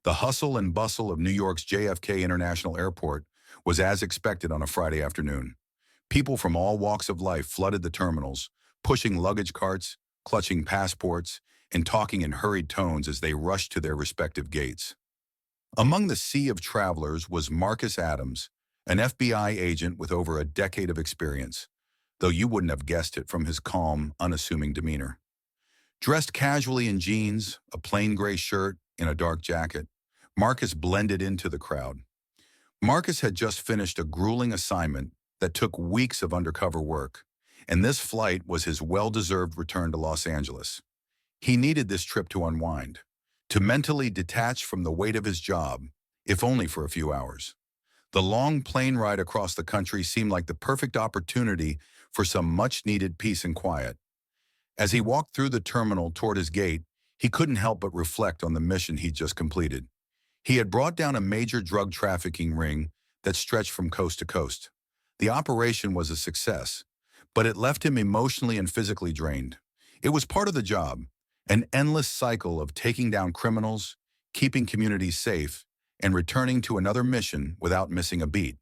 The hustle and bustle of New York's JFK International Airport was as expected on a Friday afternoon. People from all walks of life flooded the terminals, pushing luggage carts, clutching passports, and talking in hurried tones as they rushed to their respective gates. Among the sea of travelers was Marcus Adams, an FBI agent with over a decade of experience, though you wouldn't have guessed it from his calm, unassuming demeanor. Dressed casually in jeans, a plain gray shirt, and a dark jacket, Marcus blended into the crowd. Marcus had just finished a grueling assignment that took weeks of undercover work, and this flight was his well-deserved return to Los Angeles. He needed this trip to unwind, to mentally detach from the weight of his job, if only for a few hours. The long plane ride across the country seemed like the perfect opportunity for some much-needed peace and quiet. As he walked through the terminal toward his gate, he couldn't help but reflect on the mission he'd just completed. He had brought down a major drug trafficking ring that stretched from coast to coast. The operation was a success, but it left him emotionally and physically drained. It was part of the job, an endless cycle of taking down criminals, keeping communities safe, and returning to another mission without missing a beat.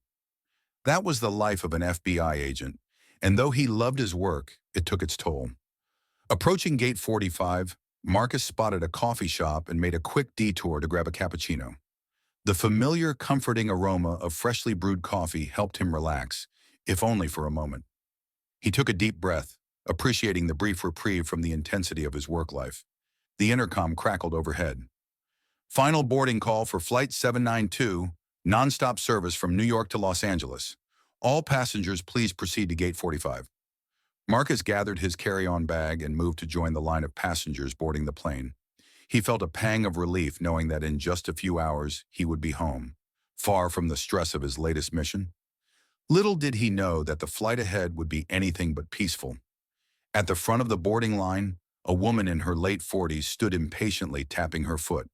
That was the life of an FBI agent, and though he loved his work, it took its toll. Approaching Gate 45, Marcus spotted a coffee shop and made a quick detour to grab a cappuccino. The familiar, comforting aroma of freshly brewed coffee helped him relax, if only for a moment. He took a deep breath, appreciating the brief reprieve from the intensity of his work life. The intercom crackled overhead. Final boarding call for Flight 792, nonstop service from New York to Los Angeles. All passengers please proceed to Gate 45. Marcus gathered his carry-on bag and moved to join the line of passengers boarding the plane. He felt a pang of relief knowing that in just a few hours he would be home, far from the stress of his latest mission. Little did he know that the flight ahead would be anything but peaceful. At the front of the boarding line, a woman in her late 40s stood impatiently tapping her foot.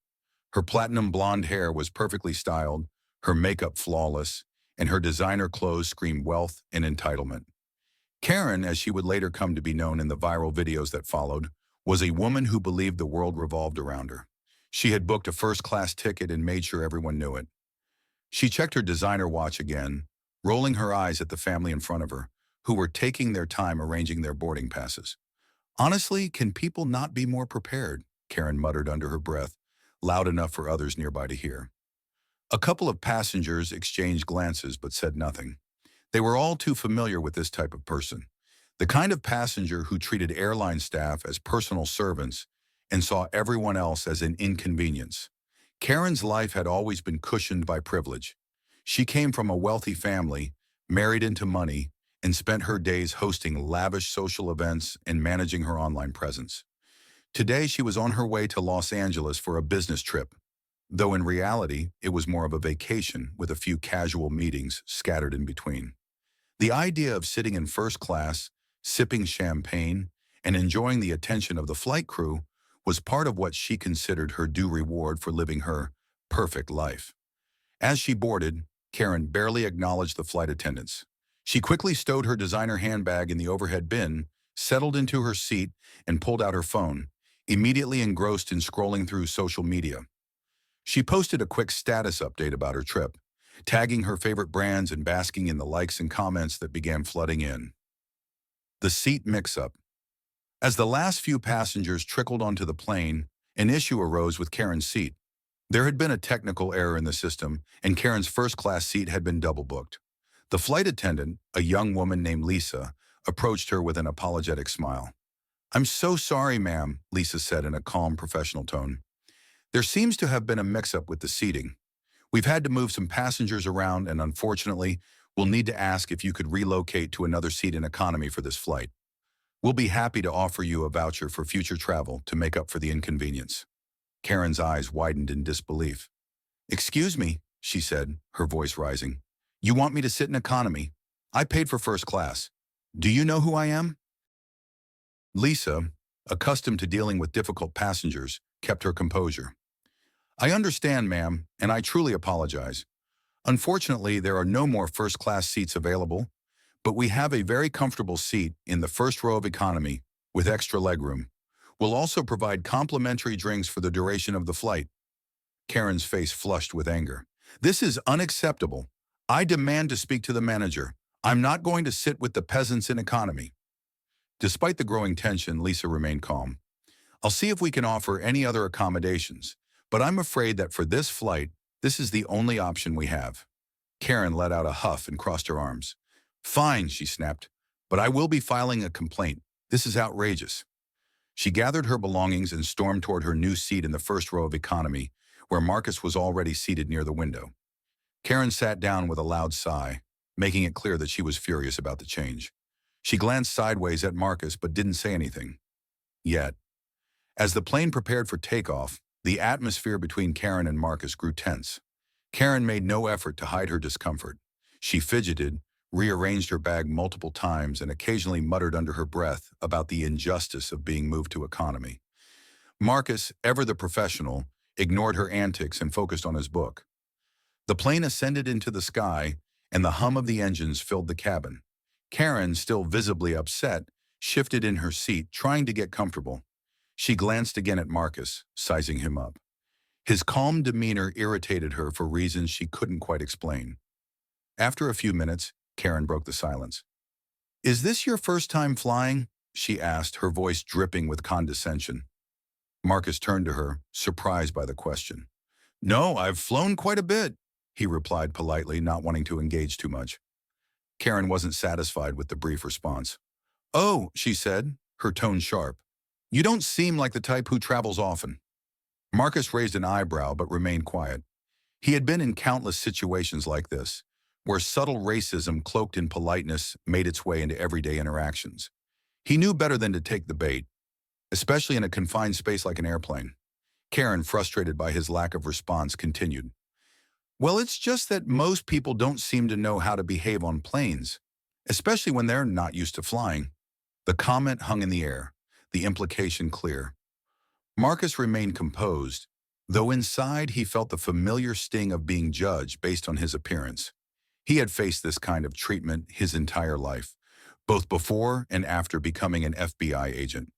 Her platinum blonde hair was perfectly styled, her makeup flawless, and her designer clothes screamed wealth and entitlement. Karen, as she would later come to be known in the viral videos that followed, was a woman who believed the world revolved around her. She had booked a first-class ticket and made sure everyone knew it. She checked her designer watch again, rolling her eyes at the family in front of her, who were taking their time arranging their boarding passes. Honestly, can people not be more prepared? Karen muttered under her breath, loud enough for others nearby to hear. A couple of passengers exchanged glances but said nothing. They were all too familiar with this type of person, the kind of passenger who treated airline staff as personal servants and saw everyone else as an inconvenience. Karen's life had always been cushioned by privilege. She came from a wealthy family, married into money, and spent her days hosting lavish social events and managing her online presence. Today, she was on her way to Los Angeles for a business trip, though in reality, it was more of a vacation with a few casual meetings scattered in between. The idea of sitting in first class, sipping champagne, and enjoying the attention of the flight crew was part of what she considered her due reward for living her perfect life. As she boarded, Karen barely acknowledged the flight attendants. She quickly stowed her designer handbag in the overhead bin, settled into her seat, and pulled out her phone, immediately engrossed in scrolling through social media. She posted a quick status update about her trip, tagging her favorite brands and basking in the likes and comments that began flooding in. The seat mix-up. As the last few passengers trickled onto the plane, an issue arose with Karen's seat. There had been a technical error in the system, and Karen's first-class seat had been double-booked. The flight attendant, a young woman named Lisa, approached her with an apologetic smile. "I'm so sorry, ma'am," Lisa said in a calm, professional tone. "There seems to have been a mix-up with the seating. We've had to move some passengers around, and unfortunately, we'll need to ask if you could relocate to another seat in economy for this flight. We'll be happy to offer you a voucher for future travel to make up for the inconvenience." Karen's eyes widened in disbelief. "Excuse me," she said, her voice rising. "You want me to sit in economy? I paid for first class. Do you know who I am?" Lisa, accustomed to dealing with difficult passengers, kept her composure. "I understand, ma'am, and I truly apologize. Unfortunately, there are no more first-class seats available, but we have a very comfortable seat in the first row of economy with extra legroom. We'll also provide complimentary drinks for the duration of the flight." Karen's face flushed with anger. This is unacceptable. I demand to speak to the manager. I'm not going to sit with the peasants in economy. Despite the growing tension, Lisa remained calm. I'll see if we can offer any other accommodations, but I'm afraid that for this flight, this is the only option we have. Karen let out a huff and crossed her arms. Fine, she snapped, but I will be filing a complaint. This is outrageous. She gathered her belongings and stormed toward her new seat in the first row of economy, where Marcus was already seated near the window. Karen sat down with a loud sigh, making it clear that she was furious about the change. She glanced sideways at Marcus but didn't say anything. Yet, as the plane prepared for takeoff, the atmosphere between Karen and Marcus grew tense. Karen made no effort to hide her discomfort. She fidgeted, rearranged her bag multiple times, and occasionally muttered under her breath about the injustice of being moved to economy. Marcus, ever the professional, ignored her antics and focused on his book. The plane ascended into the sky, and the hum of the engines filled the cabin. Karen, still visibly upset, shifted in her seat, trying to get comfortable. She glanced again at Marcus, sizing him up. His calm demeanor irritated her for reasons she couldn't quite explain. After a few minutes, Karen broke the silence. Is this your first time flying? She asked, her voice dripping with condescension. Marcus turned to her, surprised by the question. No, I've flown quite a bit, he replied politely, not wanting to engage too much. Karen wasn't satisfied with the brief response. Oh, she said, her tone sharp. You don't seem like the type who travels often. Marcus raised an eyebrow but remained quiet. He had been in countless situations like this, where subtle racism cloaked in politeness made its way into everyday interactions. He knew better than to take the bait, especially in a confined space like an airplane. Karen, frustrated by his lack of response, continued. Well, it's just that most people don't seem to know how to behave on planes, especially when they're not used to flying. The comment hung in the air, the implication clear. Marcus remained composed, though inside he felt the familiar sting of being judged based on his appearance. He had faced this kind of treatment his entire life, both before and after becoming an FBI agent.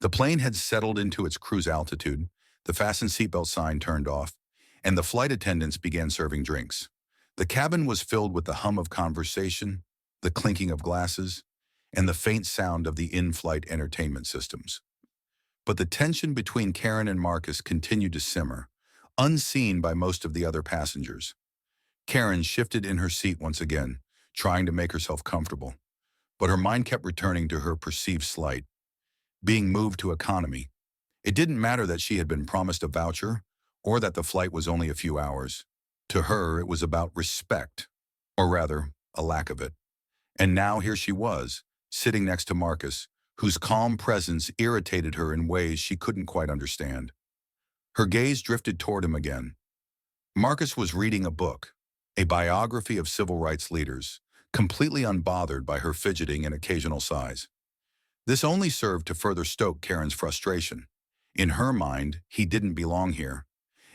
The plane had settled into its cruise altitude, the fasten seatbelt sign turned off, and the flight attendants began serving drinks. The cabin was filled with the hum of conversation, the clinking of glasses, and the faint sound of the in-flight entertainment systems. But the tension between Karen and Marcus continued to simmer, unseen by most of the other passengers. Karen shifted in her seat once again, trying to make herself comfortable, but her mind kept returning to her perceived slight. Being moved to economy. It didn't matter that she had been promised a voucher or that the flight was only a few hours. To her, it was about respect, or rather, a lack of it. And now here she was, sitting next to Marcus, whose calm presence irritated her in ways she couldn't quite understand. Her gaze drifted toward him again. Marcus was reading a book, a biography of civil rights leaders, completely unbothered by her fidgeting and occasional sighs. This only served to further stoke Karen's frustration. In her mind, he didn't belong here,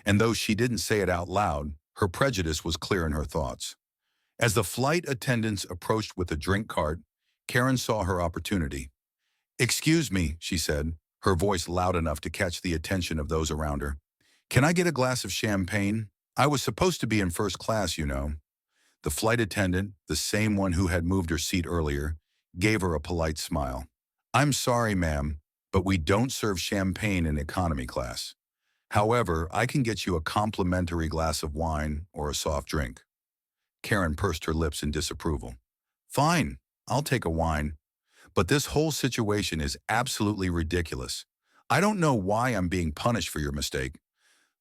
and though she didn't say it out loud, her prejudice was clear in her thoughts. As the flight attendants approached with a drink cart, Karen saw her opportunity. Excuse me, she said, her voice loud enough to catch the attention of those around her. Can I get a glass of champagne? I was supposed to be in first class, you know. The flight attendant, the same one who had moved her seat earlier, gave her a polite smile. I'm sorry, ma'am, but we don't serve champagne in economy class. However, I can get you a complimentary glass of wine or a soft drink. Karen pursed her lips in disapproval. Fine, I'll take a wine. But this whole situation is absolutely ridiculous. I don't know why I'm being punished for your mistake.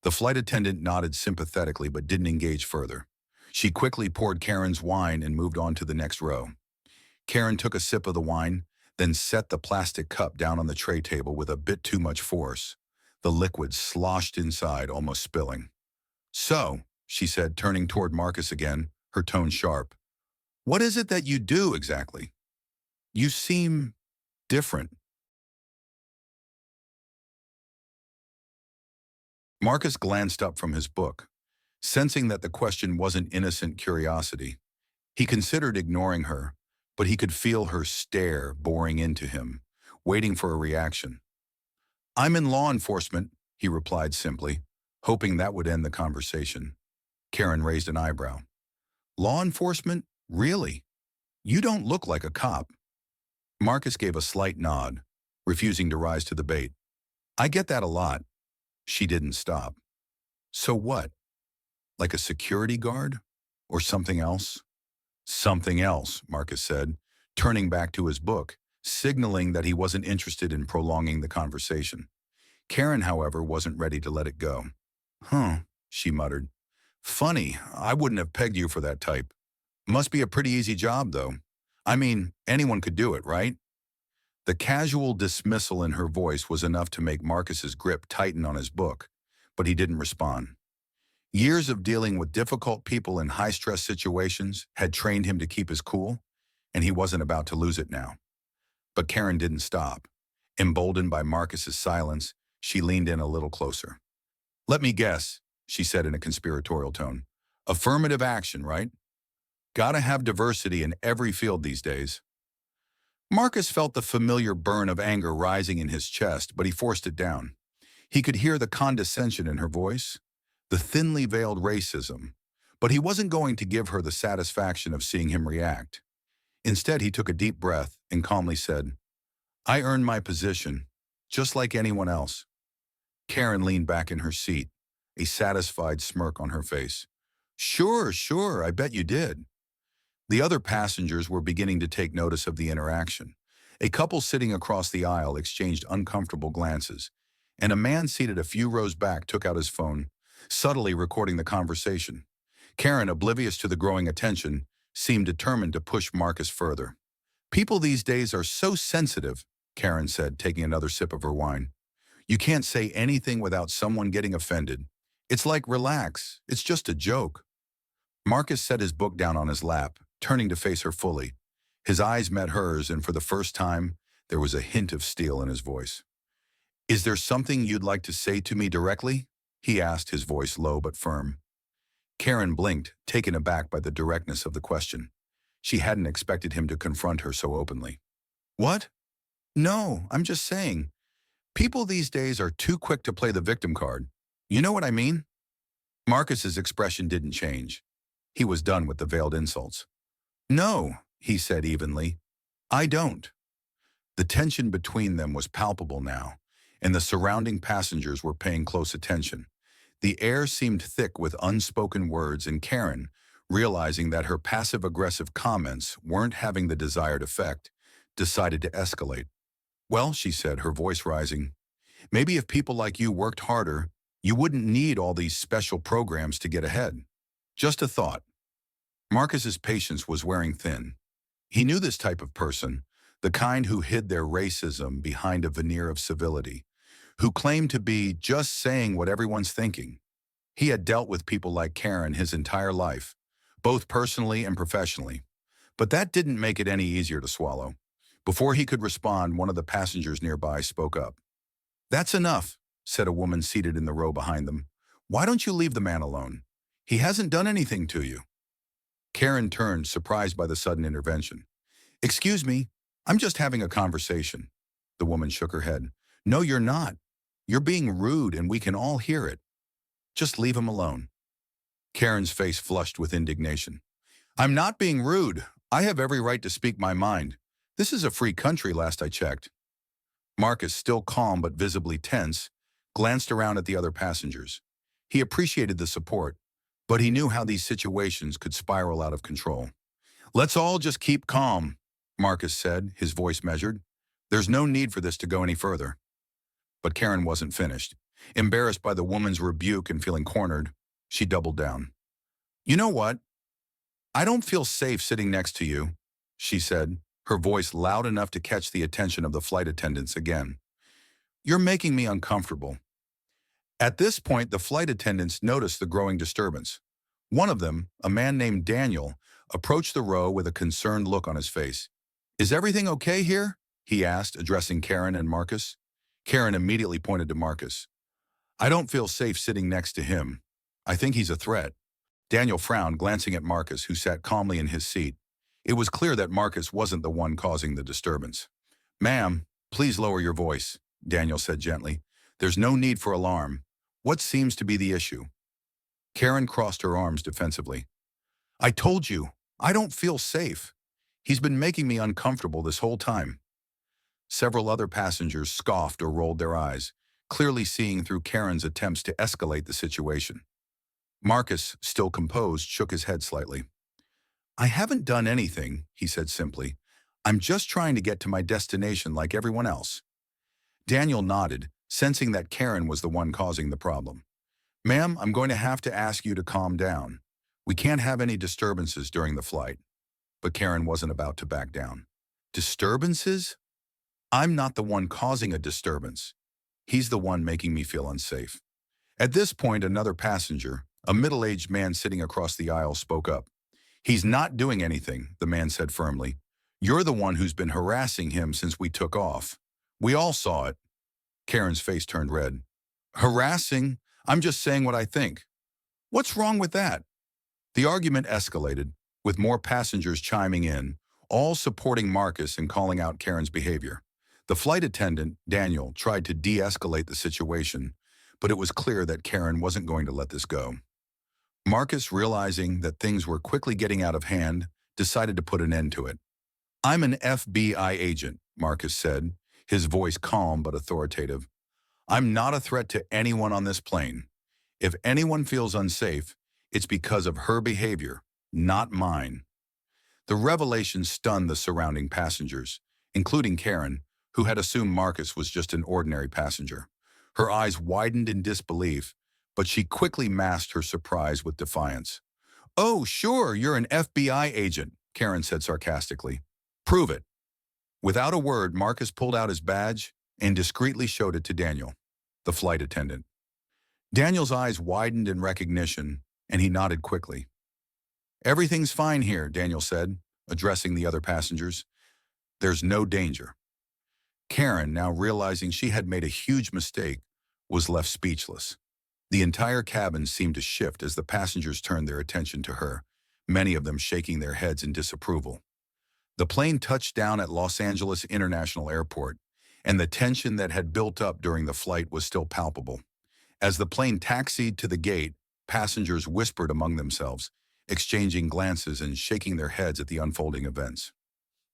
The flight attendant nodded sympathetically but didn't engage further. She quickly poured Karen's wine and moved on to the next row. Karen took a sip of the wine, then set the plastic cup down on the tray table with a bit too much force. The liquid sloshed inside, almost spilling. So, she said, turning toward Marcus again, her tone sharp. What is it that you do exactly? You seem different. Marcus glanced up from his book, sensing that the question wasn't innocent curiosity. He considered ignoring her, but he could feel her stare boring into him, waiting for a reaction. I'm in law enforcement, he replied simply. hoping that would end the conversation. Karen raised an eyebrow. Law enforcement? Really? You don't look like a cop. Marcus gave a slight nod, refusing to rise to the bait. I get that a lot. She didn't stop. So what? Like a security guard? Or something else? Something else, Marcus said, turning back to his book, signaling that he wasn't interested in prolonging the conversation. Karen, however, wasn't ready to let it go. Huh, she muttered. Funny, I wouldn't have pegged you for that type. Must be a pretty easy job, though. I mean, anyone could do it, right? The casual dismissal in her voice was enough to make Marcus's grip tighten on his book, but he didn't respond. Years of dealing with difficult people in high-stress situations had trained him to keep his cool, and he wasn't about to lose it now. But Karen didn't stop. Emboldened by Marcus's silence, she leaned in a little closer. Let me guess, she said in a conspiratorial tone. Affirmative action, right? Gotta have diversity in every field these days. Marcus felt the familiar burn of anger rising in his chest, but he forced it down. He could hear the condescension in her voice, the thinly veiled racism, but he wasn't going to give her the satisfaction of seeing him react. Instead, he took a deep breath and calmly said, I earned my position, just like anyone else. Karen leaned back in her seat, a satisfied smirk on her face. Sure, I bet you did. The other passengers were beginning to take notice of the interaction. A couple sitting across the aisle exchanged uncomfortable glances, and a man seated a few rows back took out his phone, subtly recording the conversation. Karen, oblivious to the growing attention, seemed determined to push Marcus further. People these days are so sensitive, Karen said, taking another sip of her wine. You can't say anything without someone getting offended. It's like, relax, it's just a joke. Marcus set his book down on his lap, turning to face her fully. His eyes met hers, and for the first time, there was a hint of steel in his voice. Is there something you'd like to say to me directly? He asked, his voice low but firm. Karen blinked, taken aback by the directness of the question. She hadn't expected him to confront her so openly. What? No, I'm just saying. People these days are too quick to play the victim card. You know what I mean? Marcus's expression didn't change. He was done with the veiled insults. No, he said evenly. I don't. The tension between them was palpable now, and the surrounding passengers were paying close attention. The air seemed thick with unspoken words, and Karen, realizing that her passive-aggressive comments weren't having the desired effect, decided to escalate. Well, she said, her voice rising, maybe if people like you worked harder, you wouldn't need all these special programs to get ahead. Just a thought. Marcus's patience was wearing thin. He knew this type of person, the kind who hid their racism behind a veneer of civility, who claimed to be just saying what everyone's thinking. He had dealt with people like Karen his entire life, both personally and professionally. But that didn't make it any easier to swallow. Before he could respond, one of the passengers nearby spoke up. That's enough, said a woman seated in the row behind them. Why don't you leave the man alone? He hasn't done anything to you. Karen turned, surprised by the sudden intervention. Excuse me, I'm just having a conversation. The woman shook her head. No, you're not. You're being rude, and we can all hear it. Just leave him alone. Karen's face flushed with indignation. I'm not being rude. I have every right to speak my mind. This is a free country, last I checked. Marcus, still calm but visibly tense, glanced around at the other passengers. He appreciated the support, but he knew how these situations could spiral out of control. Let's all just keep calm, Marcus said, his voice measured. There's no need for this to go any further. But Karen wasn't finished. Embarrassed by the woman's rebuke and feeling cornered, she doubled down. You know what? I don't feel safe sitting next to you, she said, her voice loud enough to catch the attention of the flight attendants again. You're making me uncomfortable. At this point, the flight attendants noticed the growing disturbance. One of them, a man named Daniel, approached the row with a concerned look on his face. Is everything okay here? He asked, addressing Karen and Marcus. Karen immediately pointed to Marcus. I don't feel safe sitting next to him. I think he's a threat. Daniel frowned, glancing at Marcus, who sat calmly in his seat. It was clear that Marcus wasn't the one causing the disturbance. Ma'am, please lower your voice, Daniel said gently. There's no need for alarm. What seems to be the issue? Karen crossed her arms defensively. I told you, I don't feel safe. He's been making me uncomfortable this whole time. Several other passengers scoffed or rolled their eyes, clearly seeing through Karen's attempts to escalate the situation. Marcus, still composed, shook his head slightly. I haven't done anything, he said simply. I'm just trying to get to my destination like everyone else. Daniel nodded, sensing that Karen was the one causing the problem. Ma'am, I'm going to have to ask you to calm down. We can't have any disturbances during the flight. But Karen wasn't about to back down. Disturbances? I'm not the one causing a disturbance. He's the one making me feel unsafe. At this point, another passenger, a middle-aged man sitting across the aisle, spoke up. He's not doing anything, the man said firmly. You're the one who's been harassing him since we took off. We all saw it. Karen's face turned red. Harassing? I'm just saying what I think. What's wrong with that? The argument escalated, with more passengers chiming in, all supporting Marcus and calling out Karen's behavior. The flight attendant, Daniel, tried to de-escalate the situation, but it was clear that Karen wasn't going to let this go. Marcus, realizing that things were quickly getting out of hand, decided to put an end to it. I'm an FBI agent, Marcus said, his voice calm but authoritative. I'm not a threat to anyone on this plane. If anyone feels unsafe, it's because of her behavior, not mine. The revelation stunned the surrounding passengers, including Karen, who had assumed Marcus was just an ordinary passenger. Her eyes widened in disbelief, but she quickly masked her surprise with defiance. Oh, sure, you're an FBI agent, Karen said sarcastically. Prove it. Without a word, Marcus pulled out his badge and discreetly showed it to Daniel, the flight attendant. Daniel's eyes widened in recognition, and he nodded quickly. Everything's fine here, Daniel said, addressing the other passengers. There's no danger. Karen, now realizing she had made a huge mistake, was left speechless. The entire cabin seemed to shift as the passengers turned their attention to her, many of them shaking their heads in disapproval. The plane touched down at Los Angeles International Airport, and the tension that had built up during the flight was still palpable. As the plane taxied to the gate, passengers whispered among themselves, exchanging glances and shaking their heads at the unfolding events.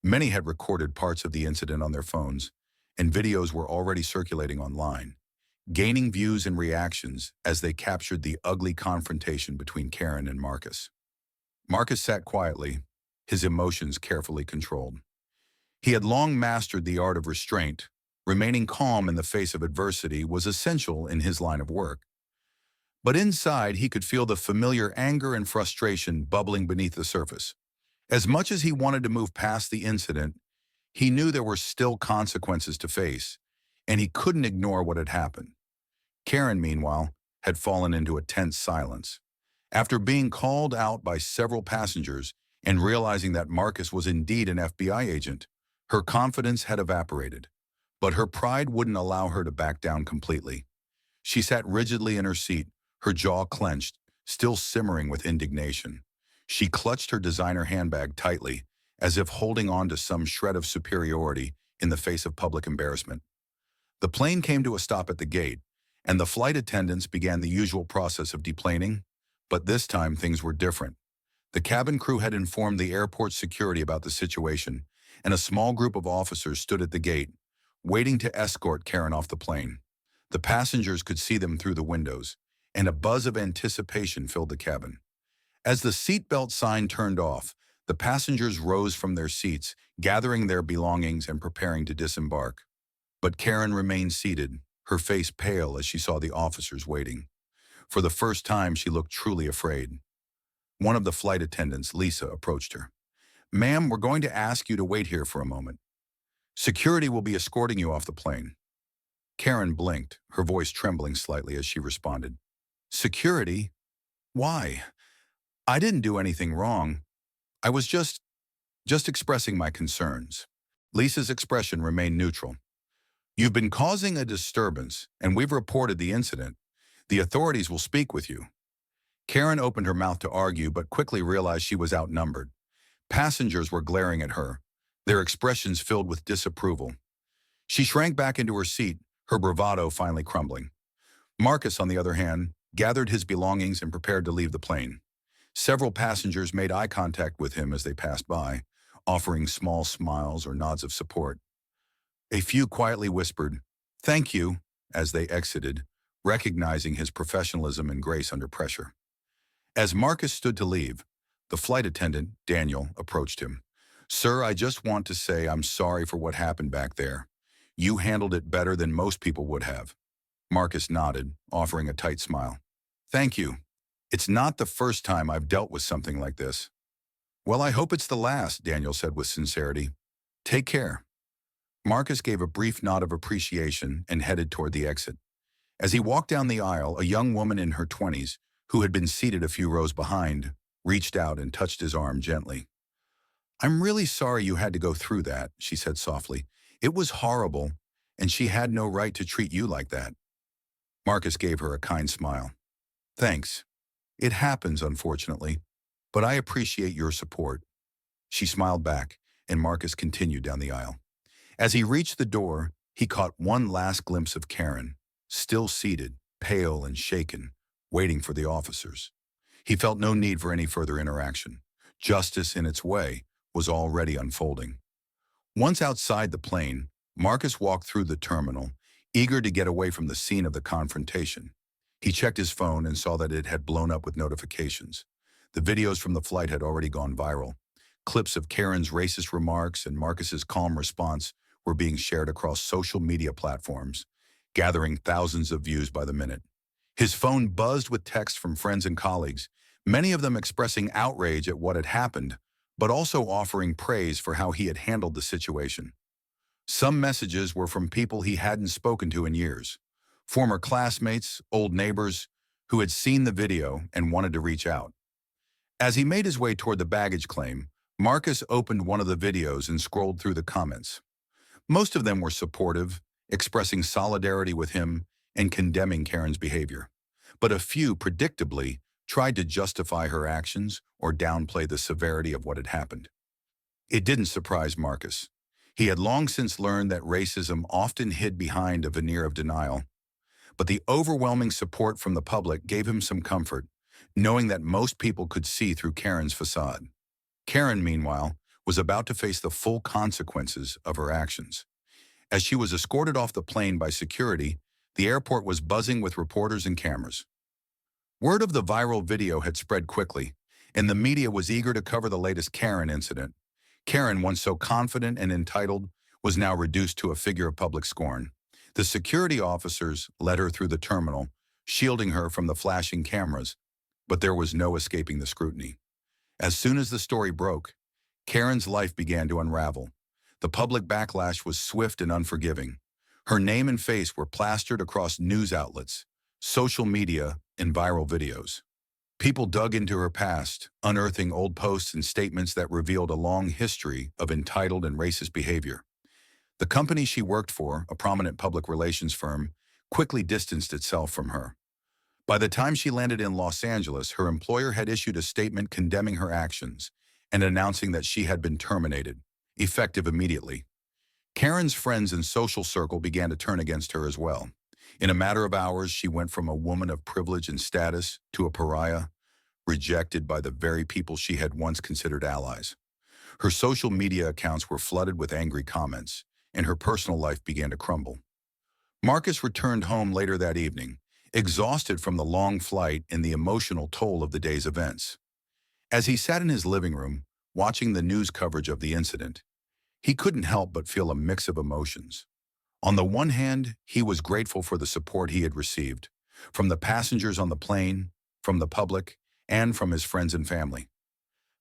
Many had recorded parts of the incident on their phones, and videos were already circulating online, gaining views and reactions as they captured the ugly confrontation between Karen and Marcus. Marcus sat quietly, his emotions carefully controlled. He had long mastered the art of restraint. Remaining calm in the face of adversity was essential in his line of work. But inside, he could feel the familiar anger and frustration bubbling beneath the surface. As much as he wanted to move past the incident, he knew there were still consequences to face, and he couldn't ignore what had happened. Karen, meanwhile, had fallen into a tense silence. After being called out by several passengers and realizing that Marcus was indeed an FBI agent, her confidence had evaporated. But her pride wouldn't allow her to back down completely. She sat rigidly in her seat, her jaw clenched, still simmering with indignation. She clutched her designer handbag tightly, as if holding on to some shred of superiority in the face of public embarrassment. The plane came to a stop at the gate, and the flight attendants began the usual process of deplaning, but this time things were different. The cabin crew had informed the airport security about the situation, and a small group of officers stood at the gate, waiting to escort Karen off the plane. The passengers could see them through the windows, and a buzz of anticipation filled the cabin. As the seatbelt sign turned off, the passengers rose from their seats, gathering their belongings and preparing to disembark. But Karen remained seated, her face pale as she saw the officers waiting. For the first time, she looked truly afraid. One of the flight attendants, Lisa, approached her. Ma'am, we're going to ask you to wait here for a moment. Security will be escorting you off the plane. Karen blinked, her voice trembling slightly as she responded. Security? Why? I didn't do anything wrong. I was just expressing my concerns. Lisa's expression remained neutral. You've been causing a disturbance, and we've reported the incident. The authorities will speak with you. Karen opened her mouth to argue, but quickly realized she was outnumbered. Passengers were glaring at her, their expressions filled with disapproval. She shrank back into her seat, her bravado finally crumbling. Marcus, on the other hand, gathered his belongings and prepared to leave the plane. Several passengers made eye contact with him as they passed by, offering small smiles or nods of support. A few quietly whispered, "Thank you," as they exited, recognizing his professionalism and grace under pressure. As Marcus stood to leave, the flight attendant, Daniel, approached him. "Sir, I just want to say I'm sorry for what happened back there. You handled it better than most people would have." Marcus nodded, offering a tight smile. "Thank you. It's not the first time I've dealt with something like this." "Well, I hope it's the last," Daniel said with sincerity. "Take care." Marcus gave a brief nod of appreciation and headed toward the exit. As he walked down the aisle, a young woman in her 20s, who had been seated a few rows behind, reached out and touched his arm gently. "I'm really sorry you had to go through that," she said softly. "It was horrible, and she had no right to treat you like that." Marcus gave her a kind smile. "Thanks. It happens, unfortunately, but I appreciate your support." She smiled back, and Marcus continued down the aisle. As he reached the door, he caught one last glimpse of Karen, still seated, pale and shaken, waiting for the officers. He felt no need for any further interaction. Justice, in its way, was already unfolding. Once outside the plane, Marcus walked through the terminal, eager to get away from the scene of the confrontation. He checked his phone and saw that it had blown up with notifications. The videos from the flight had already gone viral. Clips of Karen's racist remarks and Marcus's calm response were being shared across social media platforms, gathering thousands of views by the minute. His phone buzzed with texts from friends and colleagues, many of them expressing outrage at what had happened, but also offering praise for how he had handled the situation. Some messages were from people he hadn't spoken to in years, former classmates, old neighbors, who had seen the video and wanted to reach out. As he made his way toward the baggage claim, Marcus opened one of the videos and scrolled through the comments. Most of them were supportive, expressing solidarity with him and condemning Karen's behavior. But a few, predictably, tried to justify her actions or downplay the severity of what had happened. It didn't surprise Marcus. He had long since learned that racism often hid behind a veneer of denial. But the overwhelming support from the public gave him some comfort, knowing that most people could see through Karen's facade. Karen, meanwhile, was about to face the full consequences of her actions. As she was escorted off the plane by security, the airport was buzzing with reporters and cameras. Word of the viral video had spread quickly, and the media was eager to cover the latest Karen incident. Karen, once so confident and entitled, was now reduced to a figure of public scorn. The security officers led her through the terminal, shielding her from the flashing cameras, but there was no escaping the scrutiny. As soon as the story broke, Karen's life began to unravel. The public backlash was swift and unforgiving. Her name and face were plastered across news outlets, social media, and viral videos. People dug into her past, unearthing old posts and statements that revealed a long history of entitled and racist behavior. The company she worked for, a prominent public relations firm, quickly distanced itself from her. By the time she landed in Los Angeles, her employer had issued a statement condemning her actions and announcing that she had been terminated, effective immediately. Karen's friends and social circle began to turn against her as well. In a matter of hours, she went from a woman of privilege and status to a pariah, rejected by the very people she had once considered allies. Her social media accounts were flooded with angry comments, and her personal life began to crumble. Marcus returned home later that evening, exhausted from the long flight and the emotional toll of the day's events. As he sat in his living room, watching the news coverage of the incident, he couldn't help but feel a mix of emotions. On the one hand, he was grateful for the support he had received, from the passengers on the plane, from the public, and from his friends and family.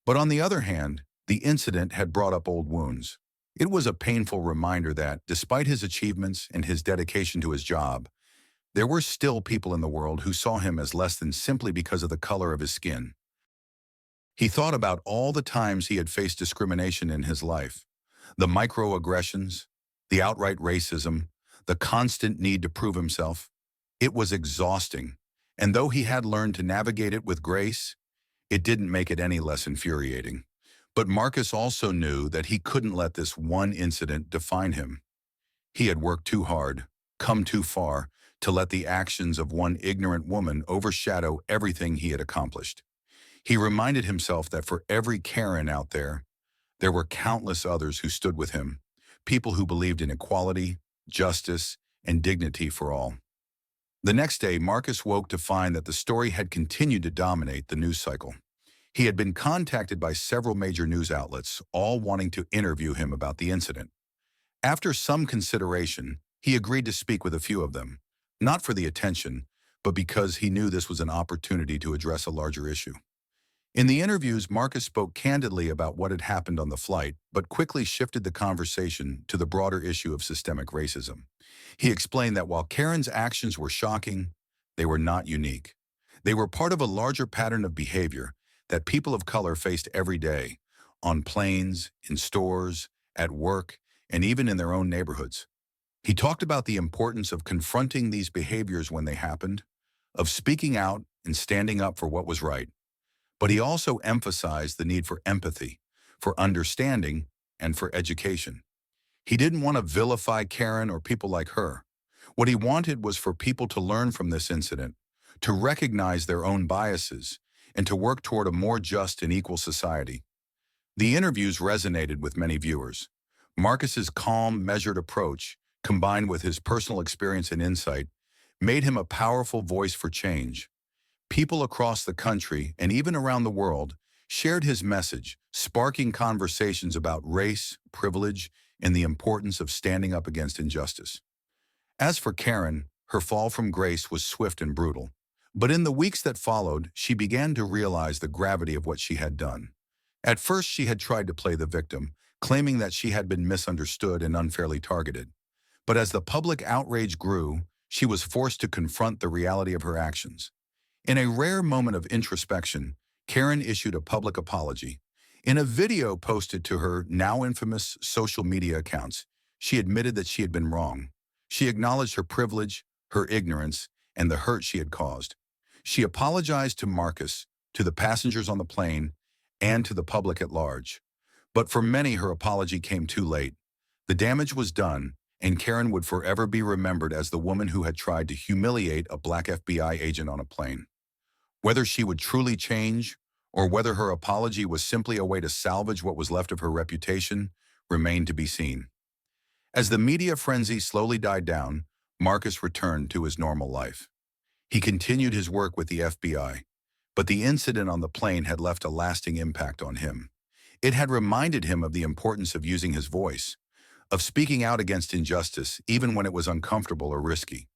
But on the other hand, the incident had brought up old wounds. It was a painful reminder that, despite his achievements and his dedication to his job, there were still people in the world who saw him as less than simply because of the color of his skin. He thought about all the times he had faced discrimination in his life, the microaggressions, the outright racism, the constant need to prove himself. It was exhausting, and though he had learned to navigate it with grace, it didn't make it any less infuriating. But Marcus also knew that he couldn't let this one incident define him. He had worked too hard, come too far, to let the actions of one ignorant woman overshadow everything he had accomplished. He reminded himself that for every Karen out there, there were countless others who stood with him, people who believed in equality, justice, and dignity for all. The next day, Marcus woke to find that the story had continued to dominate the news cycle. He had been contacted by several major news outlets, all wanting to interview him about the incident. After some consideration, he agreed to speak with a few of them, not for the attention, but because he knew this was an opportunity to address a larger issue. In the interviews, Marcus spoke candidly about what had happened on the flight, but quickly shifted the conversation to the broader issue of systemic racism. He explained that while Karen's actions were shocking, they were not unique. They were part of a larger pattern of behavior that people of color faced every day, on planes, in stores, at work, and even in their own neighborhoods. He talked about the importance of confronting these behaviors when they happened, of speaking out and standing up for what was right. But he also emphasized the need for empathy, for understanding, and for education. He didn't want to vilify Karen or people like her. What he wanted was for people to learn from this incident, to recognize their own biases, and to work toward a more just and equal society. The interviews resonated with many viewers. Marcus's calm, measured approach, combined with his personal experience and insight, made him a powerful voice for change. People across the country and even around the world shared his message, sparking conversations about race, privilege, and the importance of standing up against injustice. As for Karen, her fall from grace was swift and brutal. But in the weeks that followed, she began to realize the gravity of what she had done. At first, she had tried to play the victim, claiming that she had been misunderstood and unfairly targeted. But as the public outrage grew, she was forced to confront the reality of her actions. In a rare moment of introspection, Karen issued a public apology. In a video posted to her now infamous social media accounts, she admitted that she had been wrong. She acknowledged her privilege, her ignorance, and the hurt she had caused. She apologized to Marcus, to the passengers on the plane, and to the public at large. But for many, her apology came too late. The damage was done, and Karen would forever be remembered as the woman who had tried to humiliate a black FBI agent on a plane. Whether she would truly change, or whether her apology was simply a way to salvage what was left of her reputation, remained to be seen. As the media frenzy slowly died down, Marcus returned to his normal life. He continued his work with the FBI, but the incident on the plane had left a lasting impact on him. It had reminded him of the importance of using his voice, of speaking out against injustice even when it was uncomfortable or risky.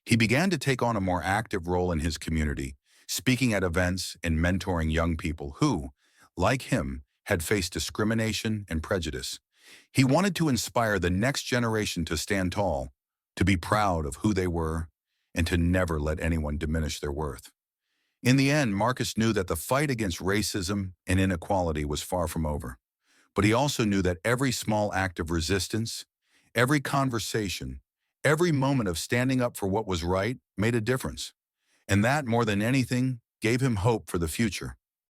He began to take on a more active role in his community, speaking at events and mentoring young people who, like him, had faced discrimination and prejudice. He wanted to inspire the next generation to stand tall, to be proud of who they were, and to never let anyone diminish their worth. In the end, Marcus knew that the fight against racism and inequality was far from over. But he also knew that every small act of resistance, every conversation, every moment of standing up for what was right made a difference. And that, more than anything, gave him hope for the future.